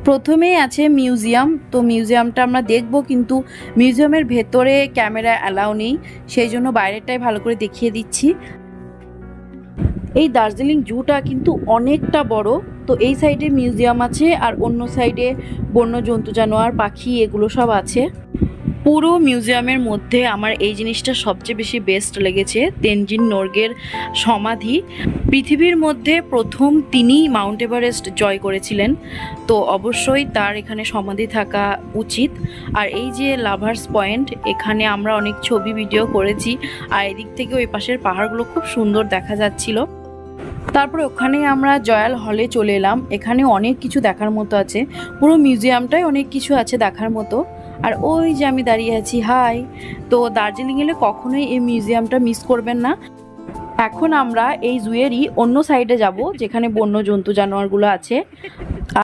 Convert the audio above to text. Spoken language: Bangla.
প্রথমেই আছে মিউজিয়াম। তো মিউজিয়ামটা আমরা দেখব, কিন্তু মিউজিয়ামের ভেতরে ক্যামেরা অ্যালাউ নেই, সেই জন্য বাইরেটাই ভালো করে দেখিয়ে দিচ্ছি। এই দার্জিলিং জুটা কিন্তু অনেকটা বড়। তো এই সাইডে মিউজিয়াম আছে আর অন্য সাইডে বন্য জন্তু জানোয়ার পাখি এগুলো সব আছে। পুরো মিউজিয়ামের মধ্যে আমার এই জিনিসটা সবচেয়ে বেশি বেস্ট লেগেছে, তেনজিং নোরগের সমাধি। পৃথিবীর মধ্যে প্রথম তিনি মাউন্ট এভারেস্ট জয় করেছিলেন, তো অবশ্যই তার এখানে সমাধি থাকা উচিত। আর এই যে লাভার্স পয়েন্ট, এখানে আমরা অনেক ছবি ভিডিও করেছি, আর এদিক থেকে ওই পাশের পাহাড়গুলো খুব সুন্দর দেখা যাচ্ছিল। তারপরে ওখানে আমরা জয়াল হলে চলে এলাম। এখানে অনেক কিছু দেখার মতো আছে, পুরো মিউজিয়ামটাই অনেক কিছু আছে দেখার মতো। আর ওই যে আমি দাঁড়িয়ে আছি, হাই। তো দার্জিলিং এলে কখনোই এই মিউজিয়ামটা মিস করবেন না। এখন আমরা এই জুয়েরই অন্য সাইডে যাব, যেখানে বন্য জন্তু জানোয়ারগুলো আছে।